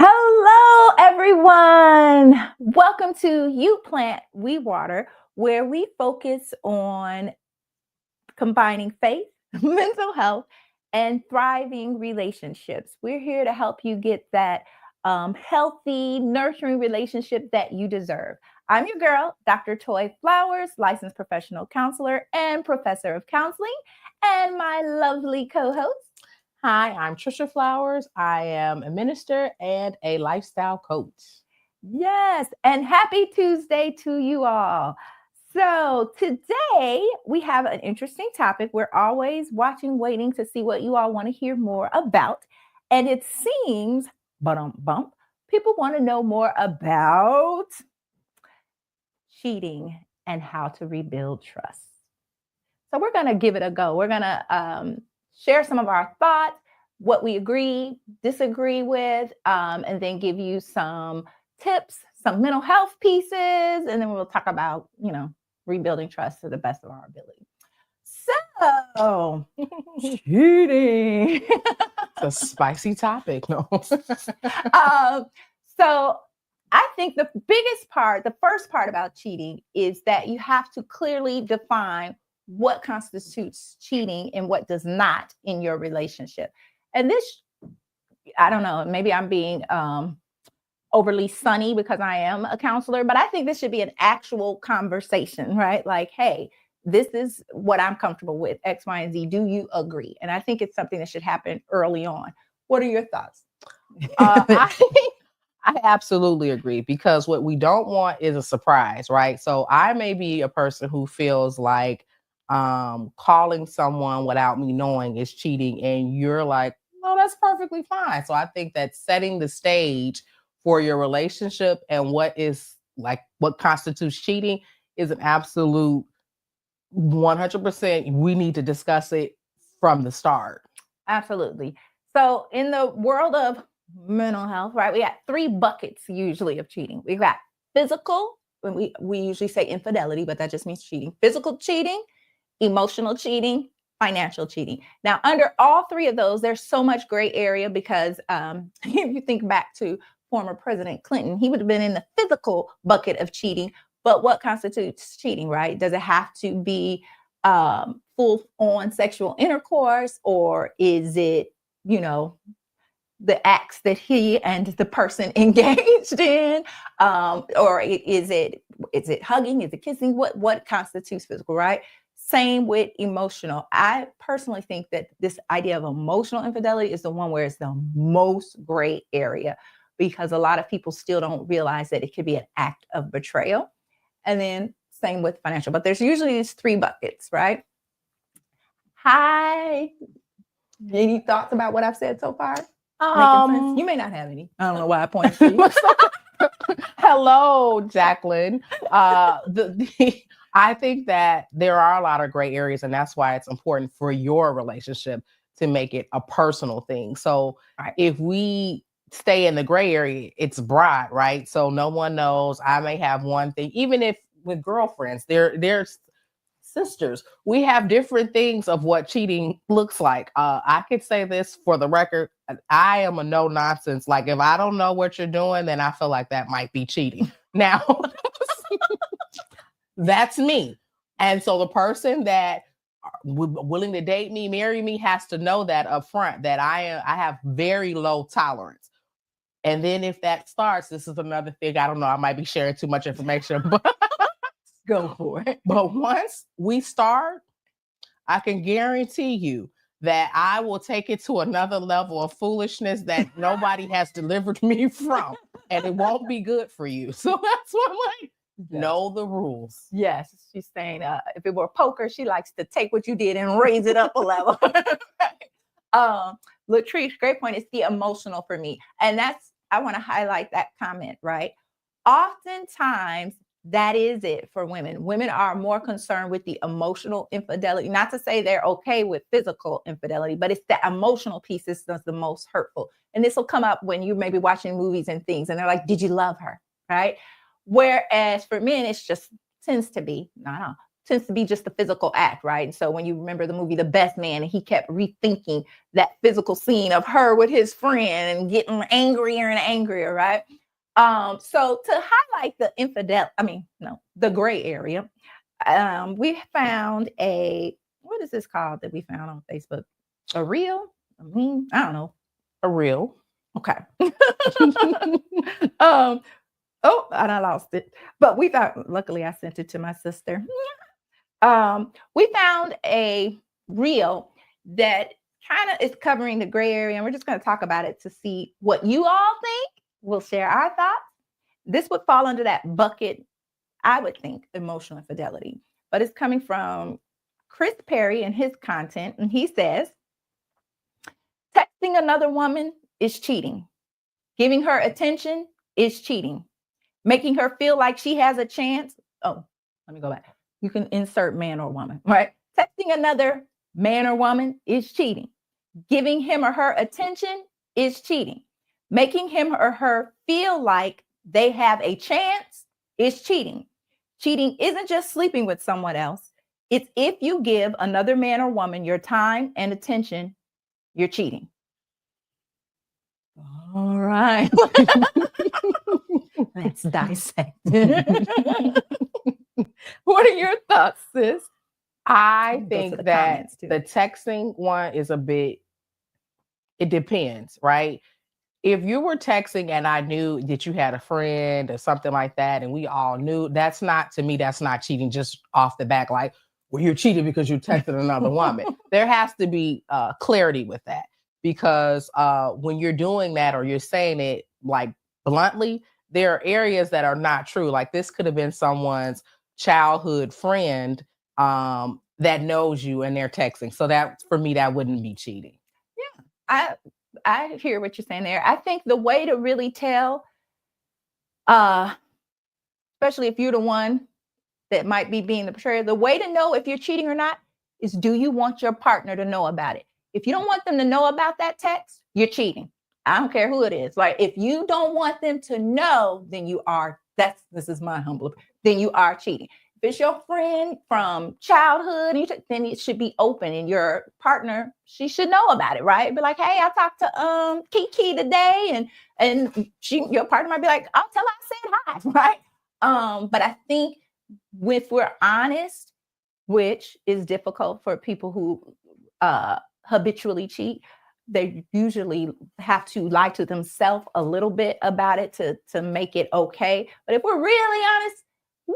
Hello, everyone. Welcome to You Plant, We Water, where we focus on combining faith, mental health, and thriving relationships. We're here to help you get that healthy, nurturing relationship that you deserve. I'm your girl, Dr. Toy Flowers, licensed professional counselor and professor of counseling, and my lovely co-host. Hi, I'm Trisha Flowers. I am a minister and a lifestyle coach. Yes, and happy Tuesday to you all. So today we have an interesting topic. We're always watching, waiting to see what you all want to hear more about. And it seems, bump, people want to know more about cheating and how to rebuild trust. So we're going to give it a go. We're going to share some of our thoughts, what we agree, disagree with, and then give you some tips, some mental health pieces, and then we'll talk about, rebuilding trust to the best of our ability. So, cheating. It's a spicy topic. No. So I think the biggest part, the first part about cheating is that you have to clearly define what constitutes cheating and what does not in your relationship. And this, I don't know, maybe I'm being overly sunny because I am a counselor, but I think this should be an actual conversation, right? Like, hey, this is what I'm comfortable with, X, Y, and Z. Do you agree? And I think it's something that should happen early on. What are your thoughts? I absolutely agree, because what we don't want is a surprise, right? So I may be a person who feels like calling someone without me knowing is cheating, and you're like, no, that's perfectly fine. So I think that setting the stage for your relationship and what constitutes cheating is an absolute 100%. We need to discuss it from the start. Absolutely. So in the world of mental health, right, we got three buckets usually of cheating. We've got physical, when we usually say infidelity, but that just means cheating. Physical cheating, emotional cheating, financial cheating. Now, under all three of those, there's so much gray area because if you think back to former President Clinton, he would have been in the physical bucket of cheating. But what constitutes cheating, right? Does it have to be full-on sexual intercourse, or is it, the acts that he and the person engaged in, or is it hugging, is it kissing? What constitutes physical, right? Same with emotional. I personally think that this idea of emotional infidelity is the one where it's the most gray area, because a lot of people still don't realize that it could be an act of betrayal. And then same with financial, but there's usually these three buckets, right? Hi. Any thoughts about what I've said so far? Making sense? You may not have any. I don't know why I pointed to you. Hello, Jacqueline. I think that there are a lot of gray areas, and that's why it's important for your relationship to make it a personal thing. So if we stay in the gray area, it's broad, right? So no one knows. I may have one thing, even if with girlfriends, they're sisters, we have different things of what cheating looks like. I could say this for the record. I am a no nonsense. Like, if I don't know what you're doing, then I feel like that might be cheating. Now, that's me. And so the person that willing to date me, marry me, has to know that up front, that I have very low tolerance. And then if that starts, this is another thing. I don't know. I might be sharing too much information, but Go for it. but once we start, I can guarantee you that I will take it to another level of foolishness that nobody has delivered me from, and it won't be good for you. So that's why I'm like, know the rules. Yes, she's saying if it were poker, she likes to take what you did and raise it up a level. Latrice, great point. It's the emotional for me. And I want to highlight that comment, right? Oftentimes, that is it for women. Women are more concerned with the emotional infidelity. Not to say they're okay with physical infidelity, but it's the emotional piece that's the most hurtful. And this will come up when you may be watching movies and things, and they're like, did you love her? Right? Whereas for men, it's just tends to be just the physical act, right? And so when you remember the movie The Best Man, and he kept rethinking that physical scene of her with his friend and getting angrier and angrier, right? So to highlight the gray area, we found what is this called that we found on Facebook? A reel? I don't know. A reel. Okay. Oh, and I lost it. But luckily I sent it to my sister. We found a reel that kind of is covering the gray area, and we're just going to talk about it to see what you all think. We'll share our thoughts. This would fall under that bucket, I would think, emotional infidelity. But it's coming from Chris Perry and his content, and he says, texting another woman is cheating. Giving her attention is cheating. Making her feel like she has a chance. Oh, let me go back. You can insert man or woman, right? Texting another man or woman is cheating. Giving him or her attention is cheating. Making him or her feel like they have a chance is cheating. Cheating isn't just sleeping with someone else. It's if you give another man or woman your time and attention, you're cheating. All right. Let's dissect. What are your thoughts, sis? I think that the texting one is it depends, right? If you were texting and I knew that you had a friend or something like that, and we all knew, that's not cheating just off the back, like, well, you're cheating because you texted another woman. There has to be clarity with that, because when you're doing that or you're saying it like bluntly, there are areas that are not true. Like, this could have been someone's childhood friend that knows you and they're texting. So that, for me, that wouldn't be cheating. Yeah, I hear what you're saying there. I think the way to really tell, especially if you're the one that might be being the betrayer, the way to know if you're cheating or not is, do you want your partner to know about it? If you don't want them to know about that text, you're cheating. I don't care who it is. Like, if you don't want them to know, then this is my humble opinion, then you are cheating. If it's your friend from childhood, then it should be open, and your partner, she should know about it, right? Be like, hey, I talked to Kiki today, and your partner might be like, I'll tell her I said hi, right? But I think if we're honest, which is difficult for people who habitually cheat, they usually have to lie to themselves a little bit about it to make it okay. But if we're really honest, we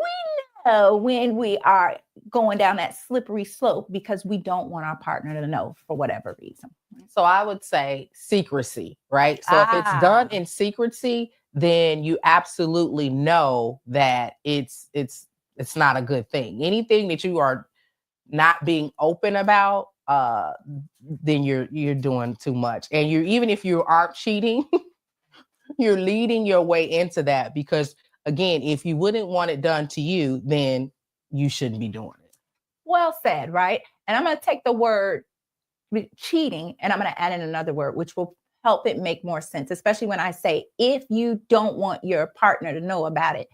know when we are going down that slippery slope because we don't want our partner to know for whatever reason. So I would say secrecy, right? So if it's done in secrecy, then you absolutely know that it's not a good thing. Anything that you are not being open about, then you're doing too much. And even if you are cheating, you're leading your way into that, because again, if you wouldn't want it done to you, then you shouldn't be doing it. Well said, right? And I'm going to take the word cheating and I'm going to add in another word, which will help it make more sense, especially when I say, if you don't want your partner to know about it.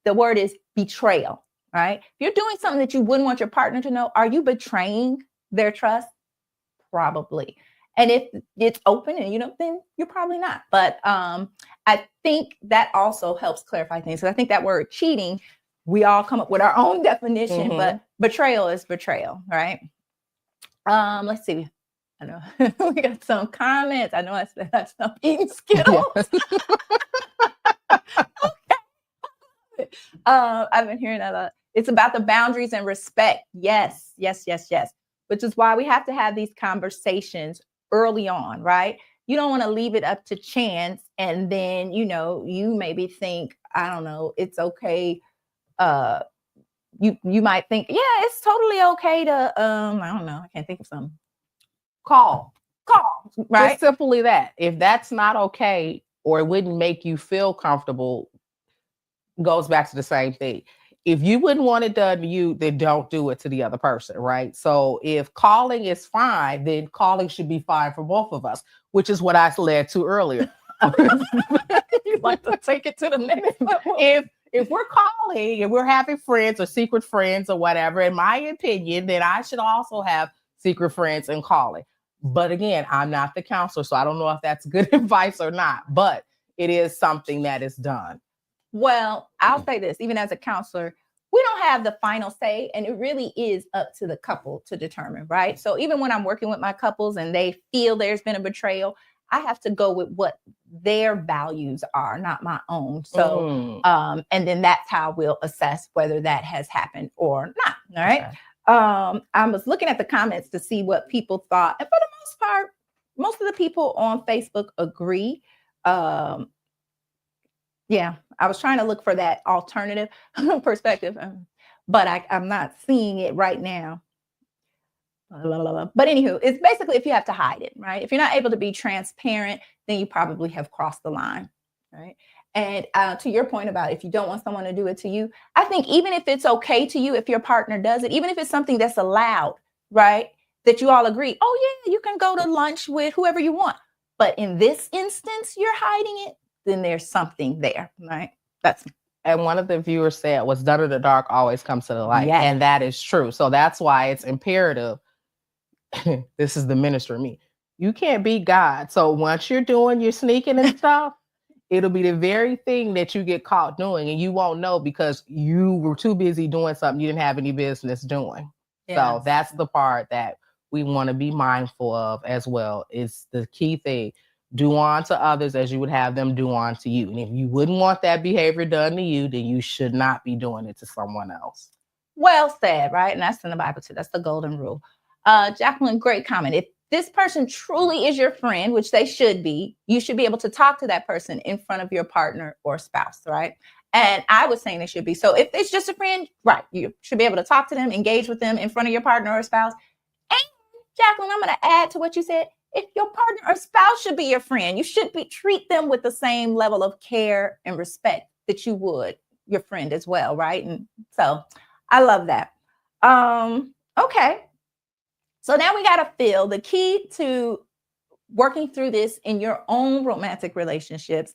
The word is betrayal, right? If you're doing something that you wouldn't want your partner to know, are you betraying their trust? Probably. And if it's open and then you're probably not. But I think that also helps clarify things. So I think that word cheating, we all come up with our own definition, but betrayal is betrayal, right? Let's see. I know we got some comments. I know I said I stopped eating Skittles. I've been hearing that a lot. It's about the boundaries and respect. Yes, yes, yes, yes. Which is why we have to have these conversations early on, right? You don't want to leave it up to chance, and then you maybe think, I don't know, it's okay. Uh, you might think, yeah, it's totally okay to I don't know, I can't think of something. Call, right? Just simply that. If that's not okay or it wouldn't make you feel comfortable, goes back to the same thing. If you wouldn't want it done to you, then don't do it to the other person, right? So if calling is fine, then calling should be fine for both of us, which is what I led to earlier. You like to take it to the next level. If we're calling and we're having friends or secret friends or whatever, in my opinion, then I should also have secret friends and calling. But again, I'm not the counselor, so I don't know if that's good advice or not, but it is something that is done. Well, I'll say this, even as a counselor, we don't have the final say, and it really is up to the couple to determine, right? So even when I'm working with my couples and they feel there's been a betrayal, I have to go with what their values are, not my own. So, and then that's how we'll assess whether that has happened or not. All right. Okay. I was looking at the comments to see what people thought. And for the most part, most of the people on Facebook agree. Yeah, I was trying to look for that alternative perspective, but I'm not seeing it right now. But anywho, it's basically if you have to hide it, right? If you're not able to be transparent, then you probably have crossed the line, right? And to your point about if you don't want someone to do it to you, I think even if it's okay to you, if your partner does it, even if it's something that's allowed, right? That you all agree, oh yeah, you can go to lunch with whoever you want. But in this instance, you're hiding it, then there's something there, right? And one of the viewers said, what's done in the dark always comes to the light. Yes. And that is true. So that's why it's imperative. This is the minister of me. You can't be God. So once you're doing your sneaking and stuff, it'll be the very thing that you get caught doing and you won't know because you were too busy doing something you didn't have any business doing. Yes. So that's the part that we want to be mindful of as well. It's the key thing. Do unto others as you would have them do unto you. And if you wouldn't want that behavior done to you, then you should not be doing it to someone else. Well said, right? And that's in the Bible too. That's the golden rule. Jacqueline, great comment. If this person truly is your friend, which they should be, you should be able to talk to that person in front of your partner or spouse, right? And I was saying they should be. So if it's just a friend, right, you should be able to talk to them, engage with them in front of your partner or spouse. And Jacqueline, I'm going to add to what you said. If your partner or spouse should be your friend, you should treat them with the same level of care and respect that you would your friend as well, right? And so I love that. Okay. So now we got to feel the key to working through this in your own romantic relationships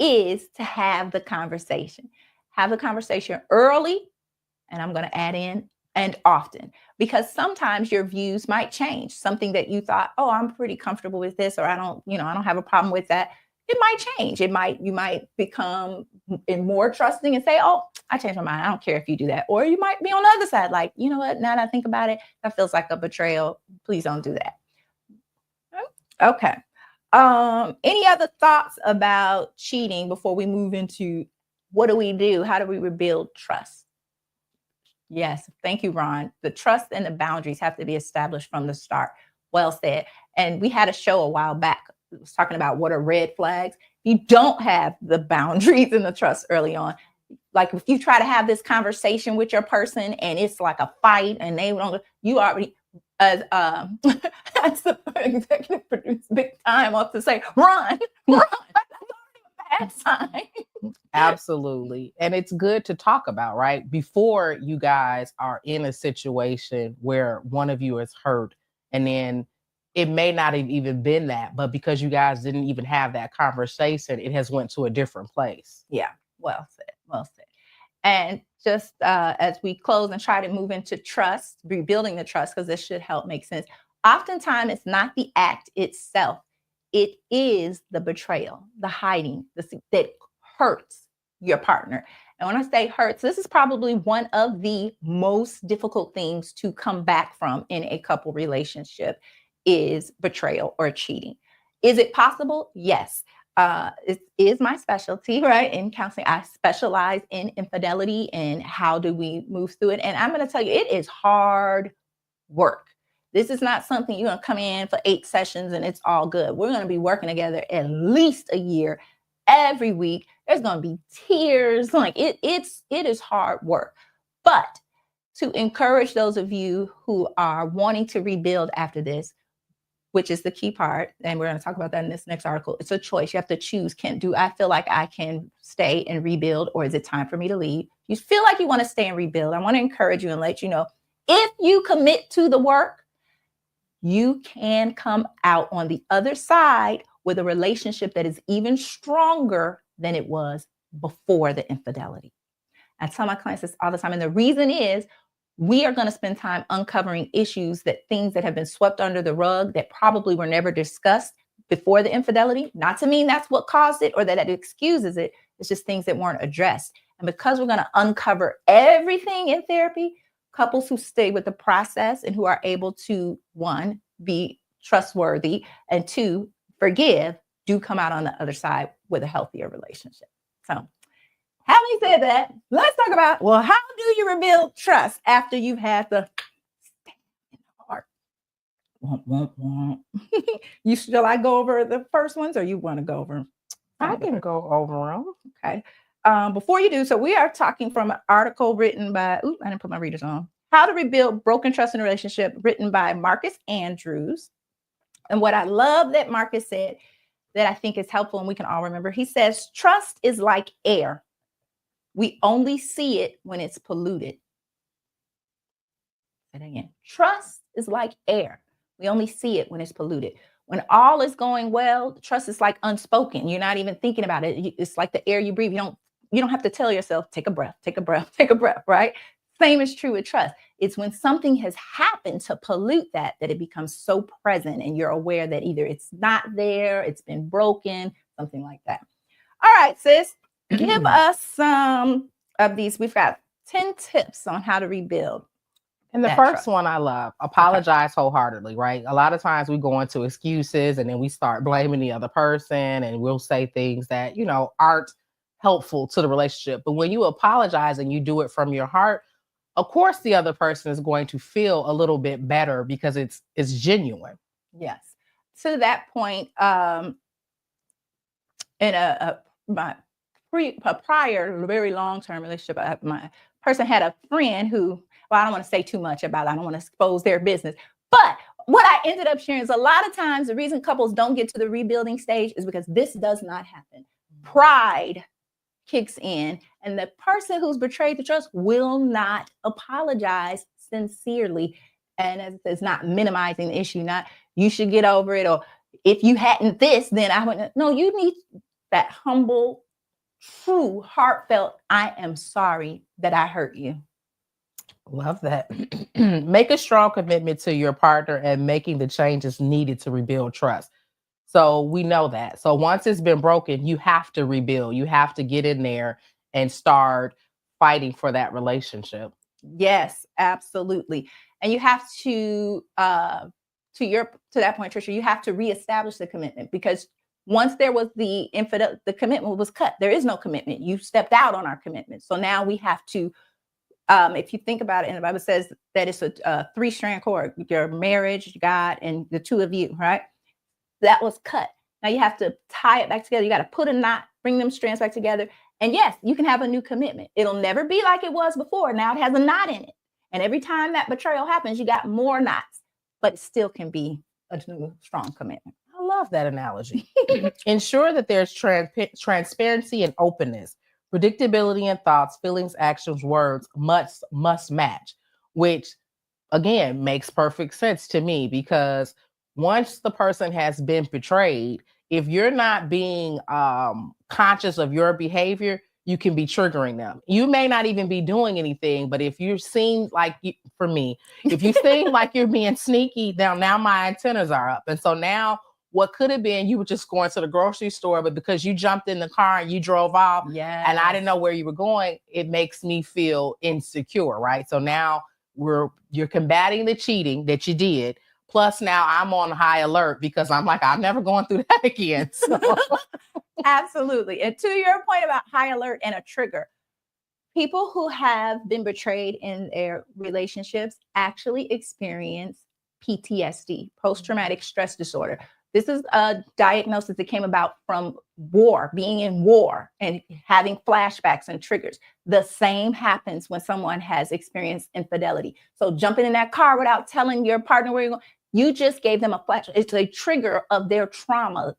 is to have the conversation. Have the conversation early, and I'm going to add in and often, because sometimes your views might change. Something that you thought, oh, I'm pretty comfortable with this, or I don't have a problem with that. It might change. You might become more trusting and say, oh, I changed my mind. I don't care if you do that. Or you might be on the other side, like, you know what, now that I think about it, that feels like a betrayal. Please don't do that. Okay. Any other thoughts about cheating before we move into what do we do? How do we rebuild trust? Yes. Thank you, Ron. The trust and the boundaries have to be established from the start. Well said. And we had a show a while back. It was talking about what are red flags. You don't have the boundaries and the trust early on. Like if you try to have this conversation with your person and it's like a fight and they don't, you already, as the executive producer, big time off to say, run. That's a bad sign. Absolutely. And it's good to talk about, right? Before you guys are in a situation where one of you is hurt, and then it may not have even been that, but because you guys didn't even have that conversation, it has went to a different place. Yeah. Well said. Well said. And just as we close and try to move into trust, rebuilding the trust, because this should help make sense. Oftentimes, it's not the act itself. It is the betrayal, the hiding, that hurts your partner. And when I say hurts, this is probably one of the most difficult things to come back from in a couple relationship is betrayal or cheating. Is it possible? Yes. It is my specialty, right? In counseling, I specialize in infidelity and how do we move through it. And I'm going to tell you, it is hard work. This is not something you're going to come in for 8 sessions and it's all good. We're going to be working together at least a year, every week. There's going to be tears. Like it is hard work. But to encourage those of you who are wanting to rebuild after this, which is the key part, and we're going to talk about that in this next article. It's a choice. You have to choose. Do I feel like I can stay and rebuild, or is it time for me to leave? You feel like you want to stay and rebuild. I want to encourage you and let you know, if you commit to the work, you can come out on the other side with a relationship that is even stronger than it was before the infidelity. I tell my clients this all the time. And the reason is, we are going to spend time uncovering issues, things that have been swept under the rug that probably were never discussed before the infidelity. Not to mean that's what caused it or that it excuses it. It's just things that weren't addressed. And because we're going to uncover everything in therapy, couples who stay with the process and who are able to, 1, be trustworthy, and 2, forgive, do come out on the other side with a healthier relationship. So, having said that, let's talk about, well, how do you rebuild trust after you've had the heart? Shall I go over the first ones, or you want to go over them? I can go over them. Okay. Before you do, so we are talking from an article written by, I didn't put my readers on, How to Rebuild Broken Trust in a Relationship, written by Marcus Andrews. And what I love that Marcus said that I think is helpful and we can all remember, he says, trust is like air. We only see it when it's polluted. And again, trust is like air. We only see it when it's polluted. When all is going well, trust is like unspoken. You're not even thinking about it. It's like the air you breathe. You don't have to tell yourself, take a breath, take a breath, take a breath, right? Same is true with trust. It's when something has happened to pollute that it becomes so present and you're aware that either it's not there, it's been broken, something like that. All right, sis, give us some of these. We've got 10 tips on how to rebuild. And the first one I love, apologize wholeheartedly, right? A lot of times we go into excuses and then we start blaming the other person and we'll say things that, aren't helpful to the relationship. But when you apologize and you do it from your heart, of course, the other person is going to feel a little bit better because it's genuine. Yes. To that point, in a prior, very long-term relationship, my person had a friend who, well, I don't want to say too much about it. I don't want to expose their business. But what I ended up sharing is a lot of times the reason couples don't get to the rebuilding stage is because this does not happen. Pride kicks in, and the person who's betrayed the trust will not apologize sincerely. And it's not minimizing the issue, not you should get over it, or if you hadn't this, then I wouldn't. No, you need that humble, true, heartfelt, I am sorry that I hurt you. Love that. Make a strong commitment to your partner and making the changes needed to rebuild trust. So we know that. So once it's been broken, you have to rebuild. You have to get in there and start fighting for that relationship. Yes, absolutely. And you have to that point, Trisha, you have to reestablish the commitment, because once there was the commitment was cut. There is no commitment. You stepped out on our commitment. So now we have to, if you think about it, and the Bible says that it's a 3-strand cord, your marriage, God, and the two of you, right? That was cut. Now you have to tie it back together. You got to put a knot, bring them strands back together. And yes, you can have a new commitment. It'll never be like it was before. Now it has a knot in it. And every time that betrayal happens, you got more knots, but it still can be a new, strong commitment. I love that analogy. Ensure that there's transparency and openness. Predictability in thoughts, feelings, actions, words must match, which again makes perfect sense to me, because once the person has been betrayed, if you're not being conscious of your behavior, you can be triggering them. You may not even be doing anything, but if you seem like, for me, if you seem like you're being sneaky, now my antennas are up. And so now what could have been, you were just going to the grocery store, but because you jumped in the car and you drove off, and I didn't know where you were going, it makes me feel insecure, right? So now you're combating the cheating that you did. Plus now I'm on high alert because I'm like, I'm never going through that again. So. Absolutely. And to your point about high alert and a trigger, people who have been betrayed in their relationships actually experience PTSD, post-traumatic stress disorder. This is a diagnosis that came about from war, being in war and having flashbacks and triggers. The same happens when someone has experienced infidelity. So jumping in that car without telling your partner where you're going, you just gave them a flash. It's a trigger of their trauma,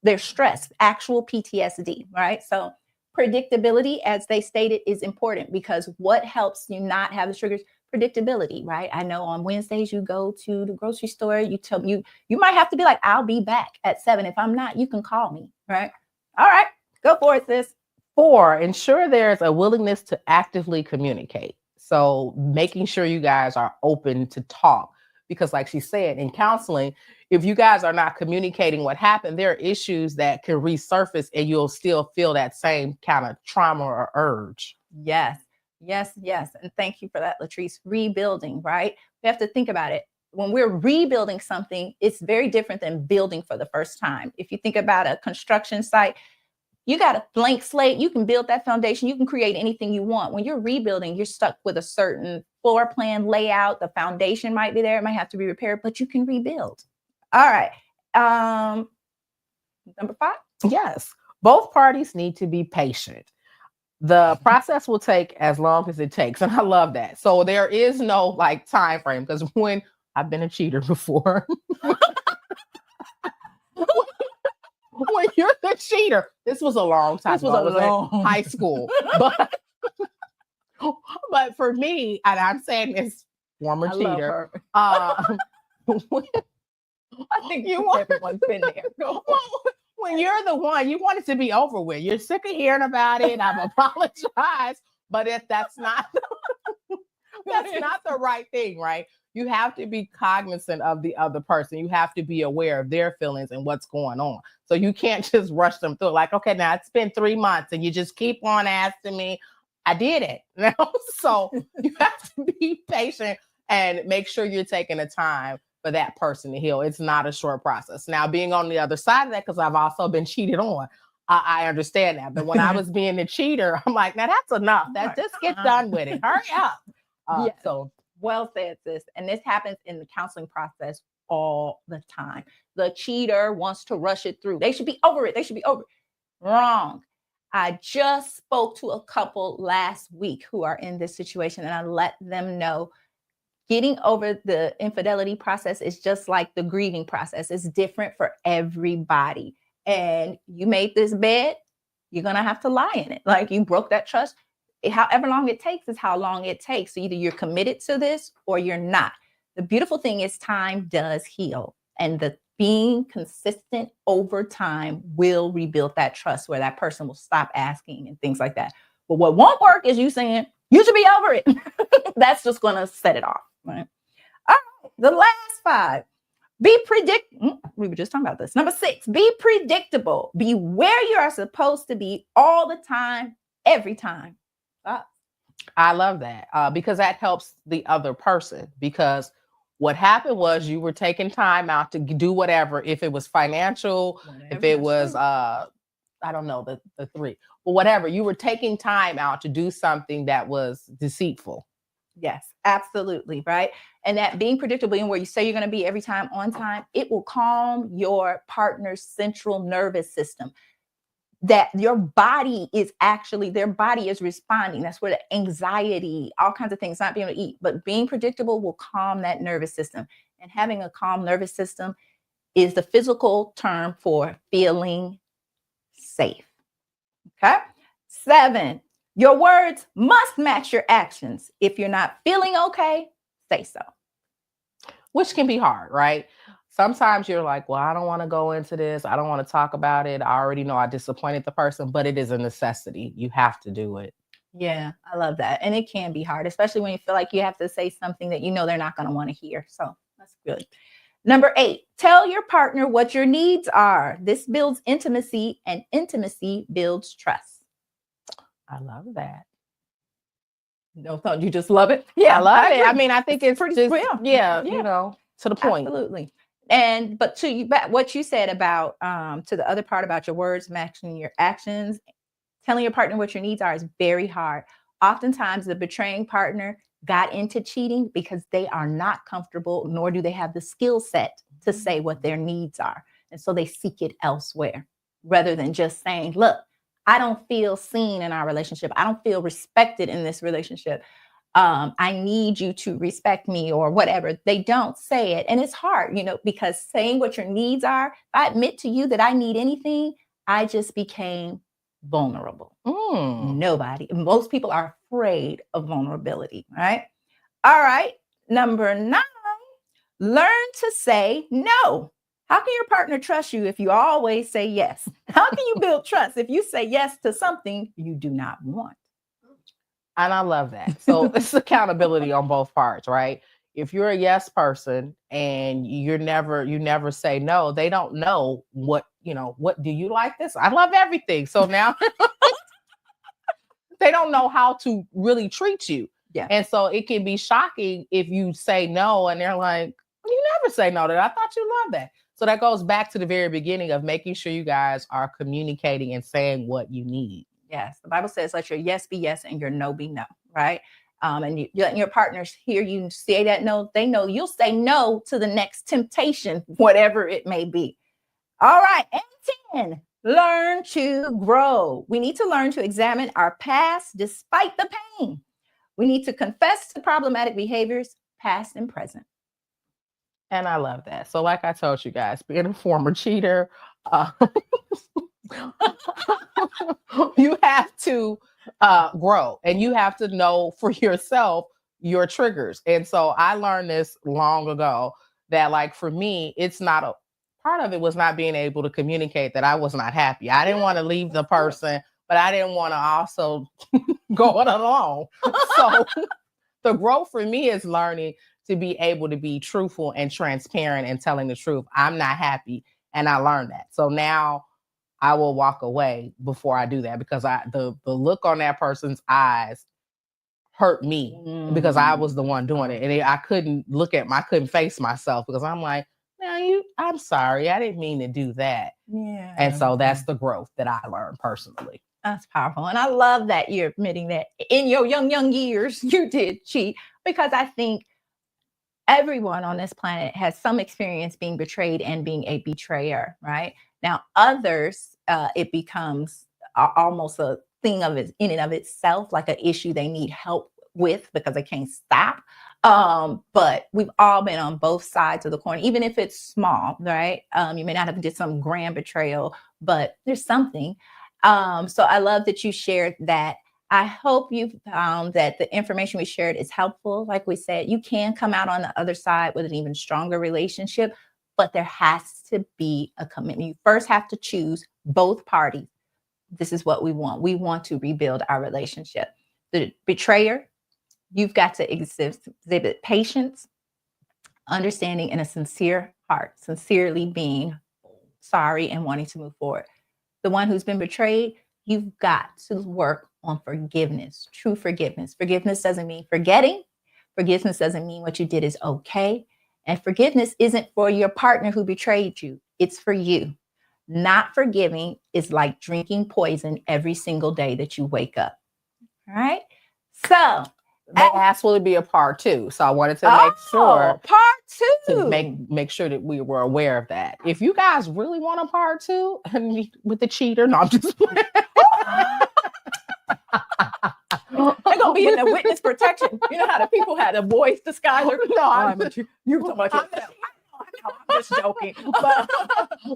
their stress, actual PTSD, right? So predictability, as they stated, is important because what helps you not have the triggers? Predictability, right? I know on Wednesdays you go to the grocery store, you tell me you might have to be like, I'll be back at 7. If I'm not, you can call me, right? All right, go for it, sis. 4, ensure there's a willingness to actively communicate. So making sure you guys are open to talk, because like she said, in counseling, if you guys are not communicating what happened, there are issues that can resurface and you'll still feel that same kind of trauma or urge. Yes, yes, yes. And thank you for that, Latrice. Rebuilding, right? We have to think about it. When we're rebuilding something, it's very different than building for the first time. If you think about a construction site, you got a blank slate, you can build that foundation, you can create anything you want. When you're rebuilding, you're stuck with a certain floor plan layout. The foundation might be there, it might have to be repaired, but you can rebuild. All right. Number 5. Yes, both parties need to be patient. The process will take as long as it takes. And I love that. So there is no like time frame, because when I've been a cheater before. When you're the cheater, this was a long time ago. This was in high school. But for me, and I'm saying this former cheater, I think everyone's been there. When you're the one, you want it to be over with. You're sick of hearing about it. I've apologized. But if that's not the right thing, right? You have to be cognizant of the other person. You have to be aware of their feelings and what's going on. So you can't just rush them through. Like, okay, now it's been 3 months and you just keep on asking me. I did it. So you have to be patient and make sure you're taking the time for that person to heal. It's not a short process. Now, being on the other side of that, because I've also been cheated on, I understand that. But when I was being the cheater, I'm like, now that's enough. Just get done with it. Hurry up. Yes. So well said, sis. And this happens in the counseling process all the time. The cheater wants to rush it through. They should be over it. They should be over it. Wrong. I just spoke to a couple last week who are in this situation, and I let them know getting over the infidelity process is just like the grieving process. It's different for everybody. And you made this bed, you're going to have to lie in it. Like, you broke that trust. However long it takes is how long it takes. So either you're committed to this or you're not. The beautiful thing is time does heal. And the being consistent over time will rebuild that trust, where that person will stop asking and things like that. But what won't work is you saying, you should be over it. That's just going to set it off. Right? All right. The last 5. Be predictable. We were just talking about this. Number 6, be predictable. Be where you are supposed to be all the time, every time. I love that because that helps the other person. Because what happened was you were taking time out to do whatever, if it was financial, if it was, I don't know, the 3, but whatever, you were taking time out to do something that was deceitful. Yes, absolutely. Right. And that being predictable and where you say you're going to be every time on time, it will calm your partner's central nervous system. That your body is actually, their body is responding. That's where the anxiety, all kinds of things, not being able to eat, but being predictable will calm that nervous system. And having a calm nervous system is the physical term for feeling safe. Okay. 7, your words must match your actions. If you're not feeling okay, say so. Which can be hard, right? Sometimes you're like, well, I don't want to go into this. I don't want to talk about it. I already know I disappointed the person, but it is a necessity. You have to do it. Yeah, I love that. And it can be hard, especially when you feel like you have to say something that you know they're not going to want to hear. So that's good. Number 8, tell your partner what your needs are. This builds intimacy, and intimacy builds trust. I love that. No, thought you just love it? Yeah, I love it. I mean, I think it's pretty just, real. yeah, you know. To the point. Absolutely. But to you, back what you said about to the other part about your words matching your actions, telling your partner what your needs are is very hard. Oftentimes, the betraying partner got into cheating because they are not comfortable, nor do they have the skill set to say what their needs are. And so they seek it elsewhere rather than just saying, look, I don't feel seen in our relationship. I don't feel respected in this relationship. I need you to respect me or whatever. They don't say it. And it's hard, because saying what your needs are, if I admit to you that I need anything, I just became vulnerable. Most people are afraid of vulnerability, right? All right. Number 9, learn to say no. How can your partner trust you if you always say yes? How can you build trust if you say yes to something you do not want? And I love that. So it's accountability on both parts, right? If you're a yes person and you never say no, they don't know what do you like this? I love everything. So now they don't know how to really treat you. Yeah. And so it can be shocking if you say no and they're like, you never say no to that. I thought you loved that. So that goes back to the very beginning of making sure you guys are communicating and saying what you need. Yes. The Bible says, let your yes be yes and your no be no, right? And you letting your partners hear you say that no, they know you'll say no to the next temptation, whatever it may be. All right. And 10, learn to grow. We need to learn to examine our past despite the pain. We need to confess to problematic behaviors, past and present. And I love that. So like I told you guys, being a former cheater, you have to grow and you have to know for yourself your triggers. And so I learned this long ago that like for me, it's not a part of it was not being able to communicate that I was not happy. I didn't want to leave the person, but I didn't want to also go it alone. So the growth for me is learning to be able to be truthful and transparent and telling the truth. I'm not happy. And I learned that. So now I will walk away before I do that because the look on that person's eyes hurt me because I was the one doing it. And I couldn't face myself because I'm like, I'm sorry. I didn't mean to do that. Yeah. And so that's the growth that I learned personally. That's powerful. And I love that you're admitting that in your young years, you did cheat, because I think everyone on this planet has some experience being betrayed and being a betrayer, right? Now, others, it becomes almost a thing in and of itself, like an issue they need help with because they can't stop. But we've all been on both sides of the coin, even if it's small, right? You may not have did some grand betrayal, but there's something. So I love that you shared that. I hope you found that the information we shared is helpful. Like we said, you can come out on the other side with an even stronger relationship, but there has to be a commitment. You first have to choose both parties. This is what we want. We want to rebuild our relationship. The betrayer, you've got to exhibit patience, understanding, and a sincere heart, sincerely being sorry and wanting to move forward. The one who's been betrayed, you've got to work on forgiveness, true forgiveness. Forgiveness doesn't mean forgetting. Forgiveness doesn't mean what you did is okay. And forgiveness isn't for your partner who betrayed you. It's for you. Not forgiving is like drinking poison every single day that you wake up. All right. So they asked will it be a part 2. So I wanted to make sure part 2 to make sure that we were aware of that. If you guys really want a part 2 with the cheater, no, I'm just they're gonna be in the witness protection. You know how the people had a voice to Skylar? No, you're talking about yourself. I'm just joking. But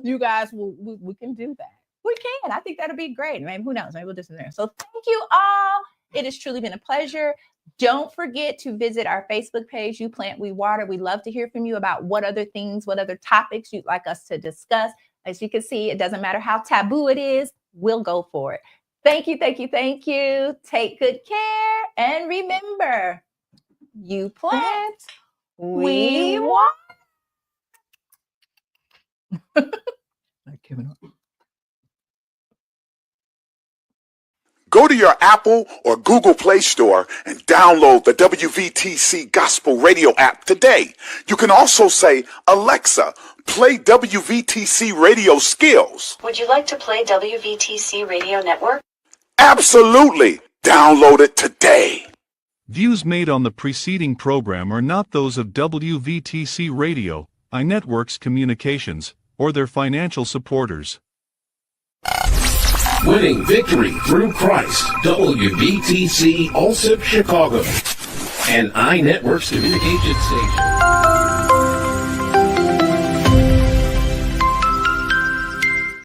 you guys we can do that. We can. I think that'll be great. Maybe who knows? Maybe we'll do something there. So thank you all. It has truly been a pleasure. Don't forget to visit our Facebook page, You Plant, We Water. We'd love to hear from you about what other topics you'd like us to discuss. As you can see, it doesn't matter how taboo it is, we'll go for it. Thank you, thank you, thank you. Take good care. And remember, you plant, we water. Not giving up. Go to your Apple or Google Play Store and download the WVTC Gospel Radio app today. You can also say, Alexa, play WVTC Radio Skills. Would you like to play WVTC Radio Network? Absolutely. Download it today. Views made on the preceding program are not those of WVTC Radio, iNetworks Communications, or their financial supporters. Winning victory through Christ, WVTC Allsip Chicago, and iNetworks Communication Station.